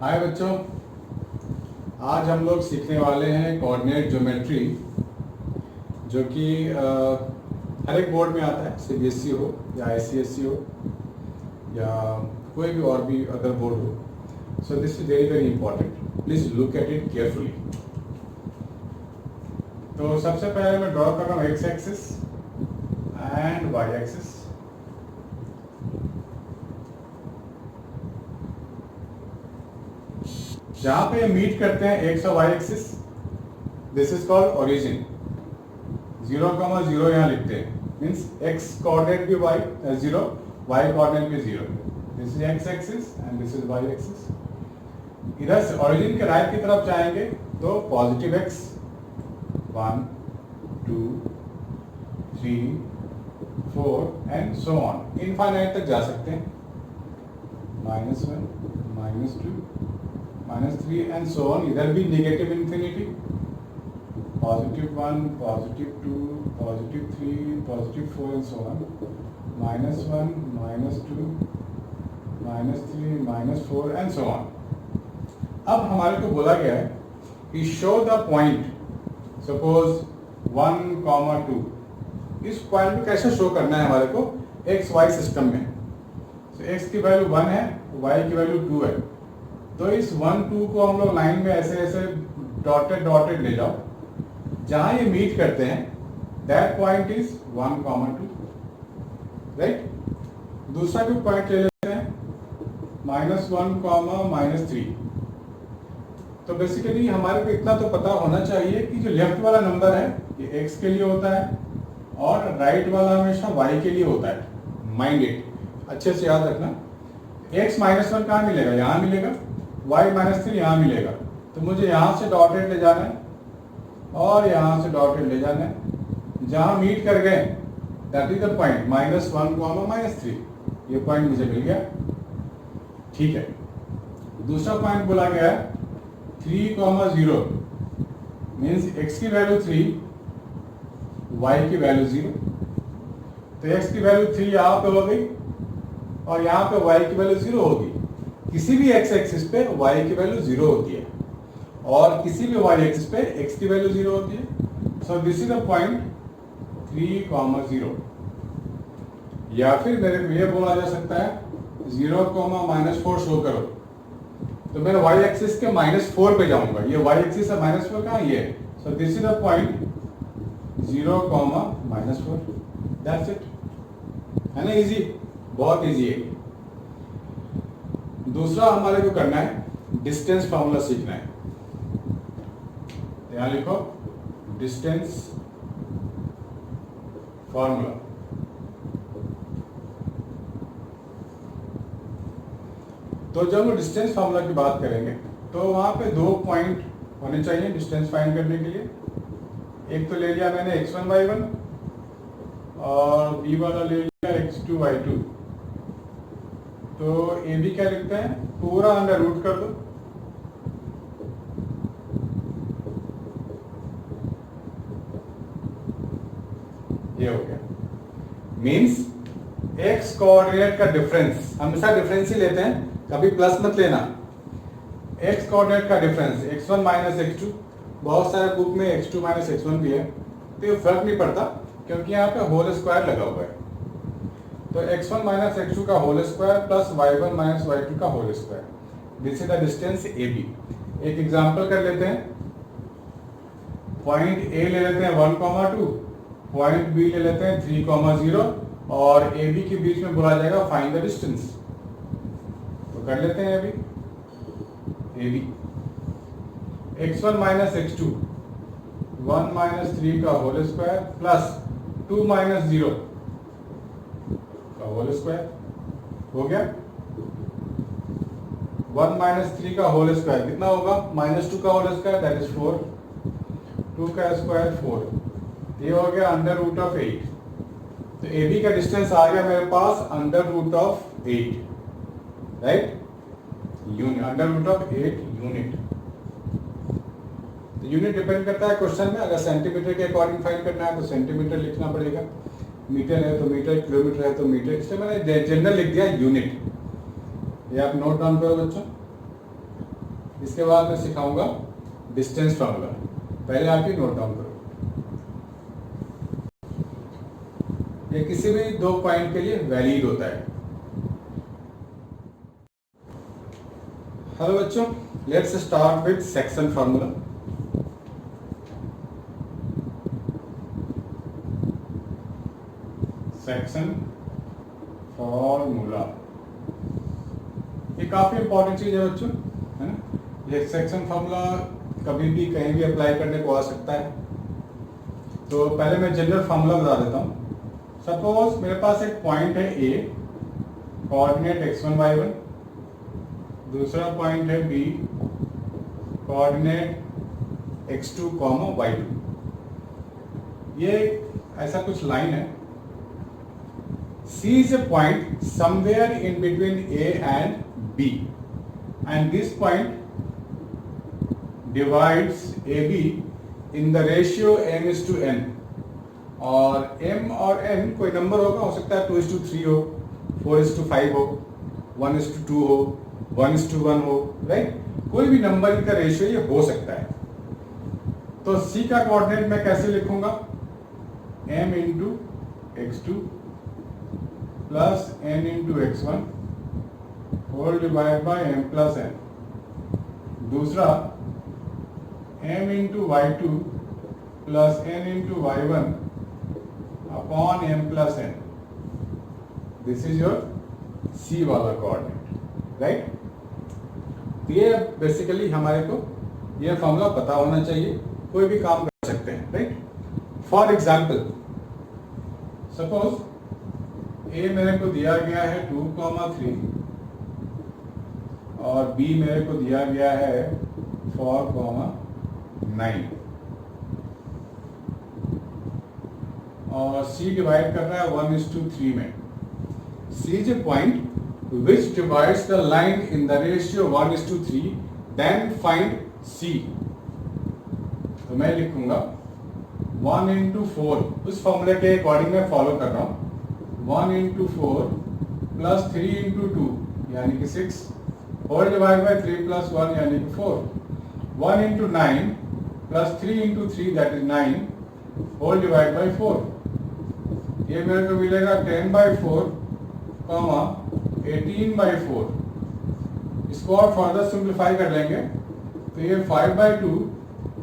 हाय बच्चों, आज हम लोग सीखने वाले हैं कोऑर्डिनेट ज्योमेट्री, जो कि हर एक बोर्ड में आता है, सीबीएसई हो या आईसीएसई हो या कोई भी और भी अदर बोर्ड हो। So this is very very important, please look at it carefully. तो सबसे पहले मैं ड्रॉ कर रहा हूँ X axis and Y axis. जहां पे मीट करते हैं एक्स और Y axis, this is called origin. 0,0 यहाँ लिखते हैं, मीन्स एक्स कोऑर्डिनेट भी वाई 0, वाई कोऑर्डिनेट भी 0। This is X axis and this is Y axis. इधर से ओरिजिन के राइट की तरफ जाएंगे तो positive x 1 2 3 4 and so on, infinite तक जा सकते हैं। -1 -2 -3 एंड सो ऑन। इधर भी negative infinity, +1 +2 +3 +4 and so on. -1 -2 -3 -4 and so on. अब हमारे को बोला गया है कि शो द पॉइंट, सपोज 1, 2। इस पॉइंट को कैसे शो करना है हमारे को एक्स वाई सिस्टम में। तो एक्स की वैल्यू 1 है, वाई की वैल्यू 2 है। तो इस 1 2 को हम लोग लाइन में ऐसे ऐसे डॉटेड डॉटेड ले जाओ। जहां ये मीट करते हैं दैट पॉइंट इज 1, 2, राइट। दूसरा भी पॉइंट ले लेते हैं -1, -3। तो बेसिकली हमारे को इतना तो पता होना चाहिए कि जो लेफ्ट वाला नंबर है ये एक्स के लिए होता है और राइट वाला हमेशा वाई के लिए होता है। माइंड इट, अच्छे से याद रखना। x -1 कहाँ मिलेगा? यहाँ मिलेगा। y -3 यहाँ मिलेगा। तो मुझे यहाँ से डॉटेड ले जाना है और यहाँ से डॉटेड ले जाना है। जहाँ मीट कर गए दैट इज द पॉइंट -1, -3। ये पॉइंट मुझे मिल गया, ठीक है। दूसरा पॉइंट बोला गया है 3, 0, मीन्स x की वैल्यू 3, y की वैल्यू 0। तो x की वैल्यू 3 यहाँ पे हो गई और यहाँ पे y की वैल्यू 0 होगी। किसी भी x एक्सिस पे y की वैल्यू 0 होती है और किसी भी y एक्सिस पे x की वैल्यू 0 होती है। सो दिस इज द पॉइंट 3, 0। या फिर मेरे को ये बोला जा सकता है 0, -4 शो करो। तो मैं y एक्सिस के -4 पे जाऊंगा। ये y एक्सिस है, -4 कहाँ ये है। सो this is the point 0, -4। That's it, है ना। इजी, बहुत इजी है। दूसरा हमारे को करना है डिस्टेंस फॉर्मूला सीखना है। यहां लिखो डिस्टेंस फॉर्मूला। तो जब हम डिस्टेंस फॉर्मूला की बात करेंगे तो वहां पे 2 पॉइंट होने चाहिए डिस्टेंस फाइंड करने के लिए। एक तो ले लिया मैंने x1 y1 और b वाला ले लिया x2 y2। तो ए बी क्या लिखते हैं, पूरा अंडर रूट कर दो। ये हो गया। मींस एक्स कोऑर्डिनेट का डिफरेंस, हमेशा डिफरेंस ही लेते हैं, कभी प्लस मत लेना। एक्स कोऑर्डिनेट का डिफरेंस x1 -x2, बहुत सारे बुक में x2 -x1 भी है, तो ये फर्क नहीं पड़ता क्योंकि यहाँ पे होल स्क्वायर लगा हुआ है। तो x1 -x2 का whole square plus y1 -y2 का whole square, this is the distance AB। एक एग्जांपल कर लेते हैं। पॉइंट A ले लेते हैं 1, 2, पॉइंट B ले लेते हैं 3, 0 और AB के बीच में बोला जाएगा फाइंड द डिस्टेंस। तो कर लेते हैं अभी AB। x1 -x2 1 -3 का होल स्क्वायर प्लस 2 -0 का होल स्क्वायर हो गया। 1 -3 का होल स्क्वायर कितना होगा, -2 का होल स्क्वायर दैट इज 4, 2 का स्क्वायर 4। ये हो गया √8। तो AB का डिस्टेंस आ गया मेरे पास √8, राइट, यूनिट, √8 यूनिट। तो यूनिट डिपेंड करता है क्वेश्चन में। अगर सेंटीमीटर के अकॉर्डिंग फाइंड करना है तो सेंटीमीटर लिखना पड़ेगा, मीटर है तो मीटर, किलोमीटर है तो मीटर, इसलिए मैंने जनरल लिख दिया यूनिट। ये आप नोट डाउन करो बच्चों। इसके बाद मैं सिखाऊंगा डिस्टेंस फार्मूला। पहले आप ये नोट डाउन करो। ये किसी भी दो पॉइंट के लिए वैलिड होता है। हेलो बच्चों, let's start with section formula. Section formula ये काफी इंपॉर्टेंट चीज है बच्चों, है ना। ये सेक्शन फार्मूला कभी भी कहीं भी अप्लाई करने को आ सकता है। तो पहले मैं जनरल फार्मूला बता देता हूँ। सपोज मेरे पास एक पॉइंट है ए, कोऑर्डिनेट x1 y1, दूसरा पॉइंट है बी, कोऑर्डिनेट x2 y2। ये ऐसा कुछ लाइन है। C is a point somewhere in between A and B, and this point divides AB in the ratio m:n, और m और n कोई नंबर होगा, हो सकता है 2:3 हो, 4:5 हो, 1:2 हो, 1:1 हो, राइट। कोई भी नंबर का रेशियो ये हो सकता है। तो C का कोऑर्डिनेट मैं कैसे लिखूंगा? m into x2 plus n into x1 whole divide by m plus n। दूसरा m into y2 plus n into y1 upon m plus n। This is your C वाला कोऑर्डिनेट, राइट। ये basically हमारे को ये formula पता होना चाहिए, कोई भी काम कर सकते हैं, राइट। फॉर एग्जाम्पल सपोज ए मेरे को दिया गया है 2,3 और बी मेरे को दिया गया है 4,9 और सी डिवाइड कर रहा है 1:3 में। C is a point which divides the line in the ratio 1:3, then find C. तो मैं लिखूंगा 1:4, उस फॉर्मूले के अकॉर्डिंग मैं फॉलो कर रहा हूं। 1:4 प्लस 3:2 यानी कि 6 होल डिवाइड बाय 3 प्लस 1 यानी कि 4। 1:9 plus 3:3 that is 9 whole divide by 4। ये मेरे को मिलेगा 10/4 कॉमा 18/4। इसको और फर्दर सिंप्लीफाई कर लेंगे तो ये 5/2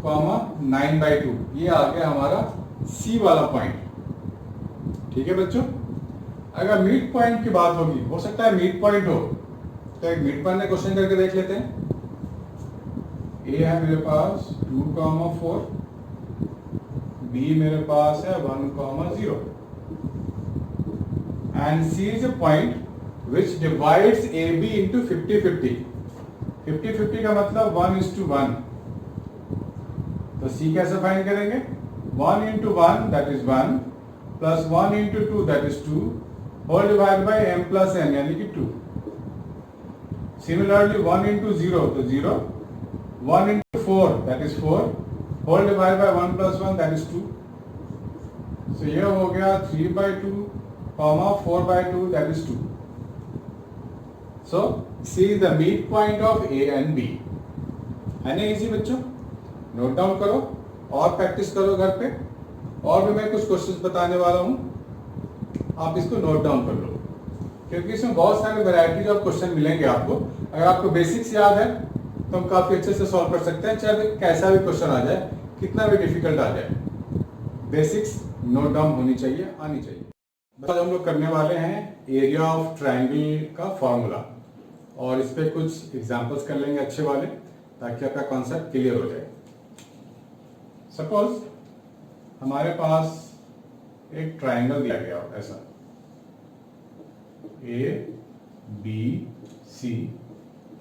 कॉमा 9/2। ये आ गया हमारा सी वाला पॉइंट। ठीक है बच्चों। अगर मिड पॉइंट की बात होगी, हो सकता है मिड पॉइंट हो, तो एक मिड पॉइंट में क्वेश्चन करके देख लेते हैं। ए है मेरे पास 2,4, बी मेरे पास है 1,0 and C is a point which divides A B into 50-50। 50-50 का मतलब 1:1। तो सी कैसे फाइंड करेंगे? 1:1 that is 1 plus 1:2 that is 2 whole divide by m plus n यानी कि 2। सिमिलरली 1:0 तो 0, 1:4 that is 4 whole divide by 1 plus 1 that is 2। So ये हो गया 3/2 comma 4/2 that is 2। So C is the midpoint of A and B। है ना easy बच्चों? Note down करो और प्रैक्टिस करो घर पे। और भी मैं कुछ क्वेश्चंस बताने वाला हूं, आप इसको नोट डाउन कर लो, क्योंकि इसमें बहुत सारे वैरायटीज ऑफ क्वेश्चन मिलेंगे आपको। अगर आपको बेसिक्स याद है तो हम काफी अच्छे से सॉल्व कर सकते हैं, चाहे कैसा भी क्वेश्चन आ जाए, कितना भी डिफिकल्ट आ जाए, बेसिक्स नोट डाउन होनी चाहिए, आनी चाहिए। बस हम लोग करने वाले हैं एरिया ऑफ ट्राइंगल का फॉर्मूला, और इस पे कुछ एग्जांपल्स कर लेंगे अच्छे वाले, ताकि आपका कॉन्सेप्ट क्लियर हो जाए। सपोज हमारे पास एक ट्राइंगल दिया गया हो ऐसा, ए बी सी।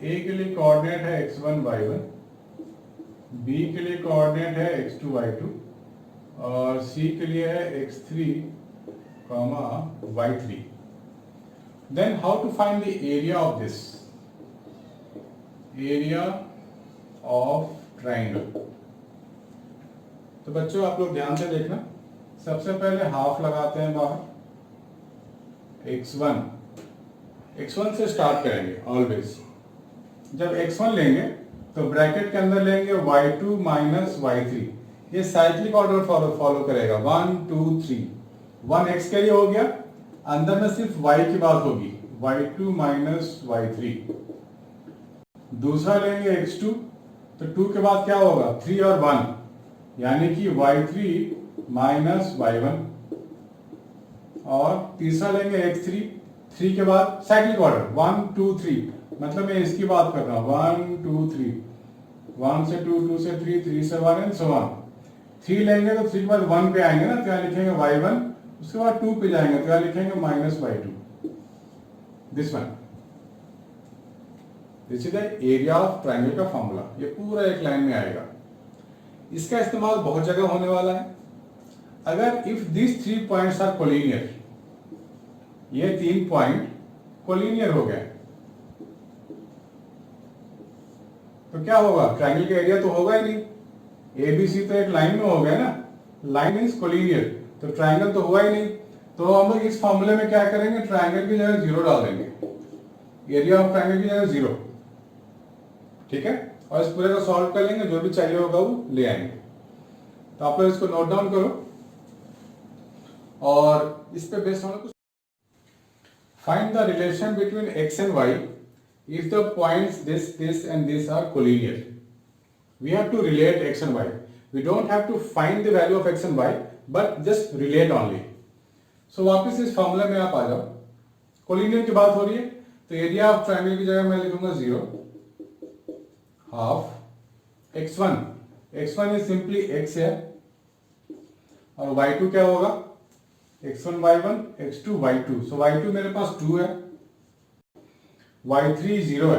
ए के लिए कोऑर्डिनेट है x1 y1, बी के लिए कोऑर्डिनेट है x2 y2, और सी के लिए है x3 y3। Then how to find the area of this, area of triangle. तो बच्चों आप लोग ध्यान से देखना, सबसे पहले हाफ लगाते हैं बाहर, x1 से स्टार्ट करेंगे ऑलवेज। जब x1 लेंगे तो ब्रैकेट के अंदर लेंगे y2 माइनस y3, ये साइक्लिक ऑर्डर फॉलो करेगा 1 2 3, 1 x के लिए हो गया, अंदर में सिर्फ y की बात होगी y2 माइनस y3। दूसरा लेंगे x2, तो 2 के बाद क्या होगा 3 और 1, यानी कि y3 माइनस y1। और तीसरा लेंगे x3, 3 के बाद साइक्लिक ऑर्डर 1 2 3, मतलब मैं इसकी बात कर रहा हूँ 1 2 3, 1 से 2, 2 से 3, 3 से 1 एंड सो ऑन। 3 लेंगे तो 3 के बाद 1 पे आएंगे ना, तो यहाँ लिखेंगे y1, उसके बाद 2 पे जाएंगे तो यहाँ लिखेंगे minus y2। This one, this is the area of triangle का फॉर्मूला, ये पूरा एक लाइन में आएगा। इसका इस्तेमाल बहुत जगह होने वाला है। अगर if this 3 points are collinear, ये 3 पॉइंट कोलिनियर हो गए तो क्या होगा, ट्रायंगल का एरिया तो होगा ही नहीं, ABC तो एक लाइन में हो गया ना, लाइन इज कोलिनियर, तो ट्रायंगल तो हुआ ही नहीं। तो हम लोग इस फॉर्मूले में क्या करेंगे, ट्रायंगल की जगह 0 डाल देंगे, एरिया ऑफ ट्रायंगल की जगह 0, ठीक है। और इस पूरे को सॉल्व कर लेंगे, जो भी चाहिए होगा वो ले आएंगे। तो आप लोग इसको नोट डाउन करो और इस पे बेस्ड होना कुछ। Find the relation between x and y if the points this and this are collinear. We have to relate x and y. We don't have to find the value of x and y, but just relate only. So वापस इस formula में आप आ जाओ, collinear की बात हो रही है, तो एरिया ऑफ ट्रायंगल की जगह मैं लिखूंगा 0, half x1, x1 is simply x है, और y2 क्या होगा, x1 y1, x2 y2, सो y2 मेरे पास 2 है, y3 0 है,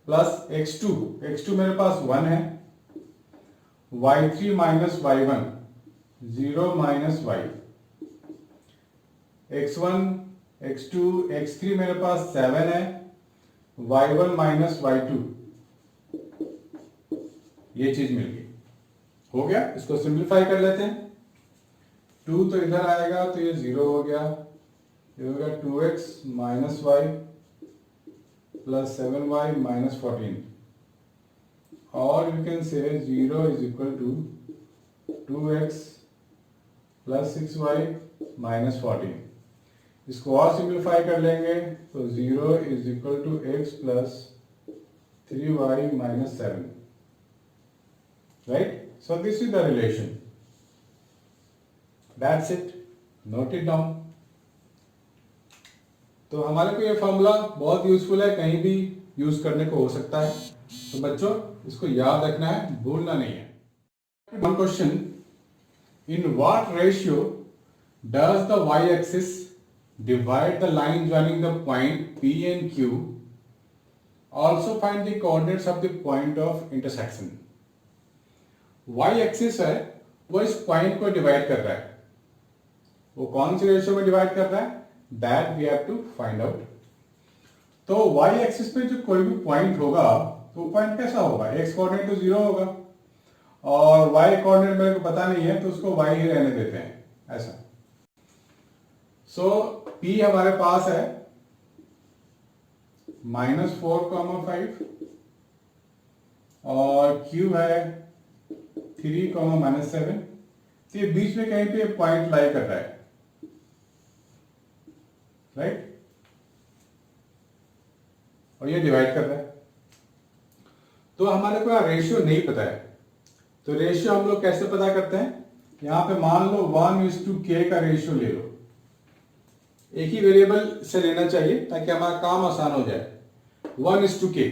प्लस x2 मेरे पास 1 है, y3 minus y1 0 minus y, x1 x2 x3 मेरे पास 7 है, y1 माइनस y2, ये चीज मिल गई। हो गया, इसको सिंप्लीफाई कर लेते हैं। 2 तो इधर आएगा तो ये 0 हो गया, ये हो गया 2x minus y plus 7y minus 14, और you can say 0 is equal to 2x plus 6y minus 14। इसको और सिंप्लीफाई कर लेंगे तो 0 is equal to x plus 3y minus 7, right. So this is the relation, that's it, note it down. तो हमारे को ये फॉर्मूला बहुत यूजफुल है, कहीं भी यूज करने को हो सकता है, तो बच्चों इसको याद रखना है, भूलना नहीं है। One question, in what ratio does the Y axis divide the line joining the point P and Q, also find the coordinates of the point of intersection. Y axis है वो इस पॉइंट को डिवाइड कर रहा है, वो कौन सी ratio में डिवाइड कर रहा है, that we have to find out. तो y एक्सिस पे जो कोई भी पॉइंट होगा तो वो पॉइंट कैसा होगा, x कोऑर्डिनेट तो 0 होगा, और y कोऑर्डिनेट मेरे को पता नहीं है तो उसको y ही रहने देते हैं, ऐसा। सो P हमारे पास है -4,5, और Q है 3,-7, तो ये बीच में कहीं पे पॉइंट लाई कर रहा है, राइट, और ये डिवाइड कर रहा है। तो हमारे को रेशियो नहीं पता है, तो रेशियो हम लोग कैसे पता करते हैं, यहां पे मान लो 1:k का रेशियो ले लो, एक ही वेरिएबल से लेना चाहिए ताकि हमारा काम आसान हो जाए। 1:k,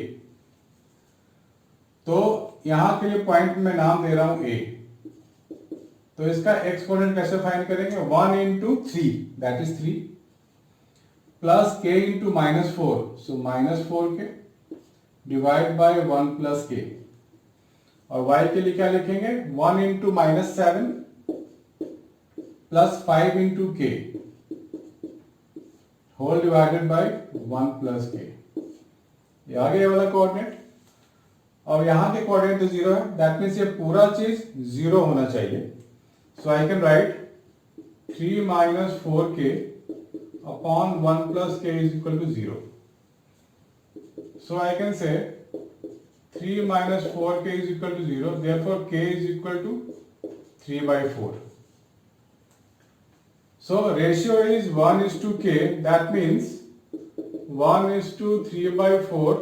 तो यहां के लिए पॉइंट में नाम दे रहा हूं A, तो इसका x कोऑर्डिनेट कैसे फाइंड करेंगे, 1 into 3 that is 3 plus k into -4, so -4k divide by 1 plus k, और y के लिए क्या लिखेंगे, 1 into -7 plus 5 into k whole divided by 1 plus k, ये आ गया वाला कोऑर्डिनेट। और यहां के कोऑर्डिनेट तो 0 है, दैट मीन्स ये पूरा चीज 0 होना चाहिए। So I can write 3 - 4k upon 1 plus k is equal to 0। So I can say 3 minus 4k is equal to 0. Therefore, k is equal to 3 by 4. So ratio is 1:k. That means 1:3 by 4,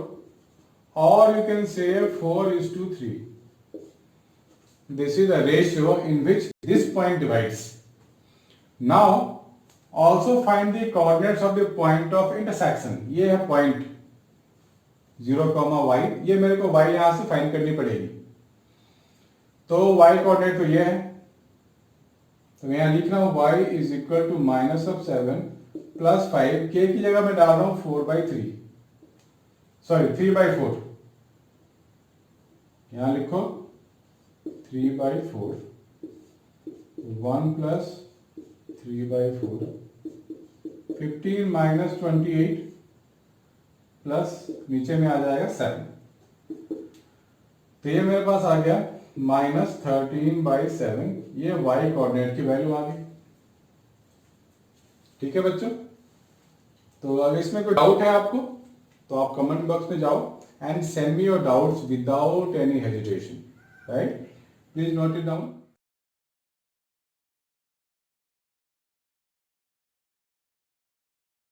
or you can say 4:3. This is the ratio in which this point divides. Now also find the coordinates of the point of intersection. ये है point 0, y. ये मेरे को y यहां से find करनी पड़ेगी. तो y कोऑर्डिनेट तो ये है, तो मैं यहां लिख रहा हूं y is equal to -7 plus 5. k की जगह मैं डाल रहा हूं 4/3, सॉरी 3/4. यहां लिखो 3/4, 1 प्लस 3/4, 15 माइनस 28 प्लस नीचे में आ जाएगा 7. तो ये मेरे पास आ गया -13/7. ये y कोऑर्डिनेट की वैल्यू आ गई. ठीक है बच्चों, तो अगर इसमें कोई डाउट है आपको तो आप कमेंट बॉक्स में जाओ and send me your doubts without any hesitation. Right, please note it down.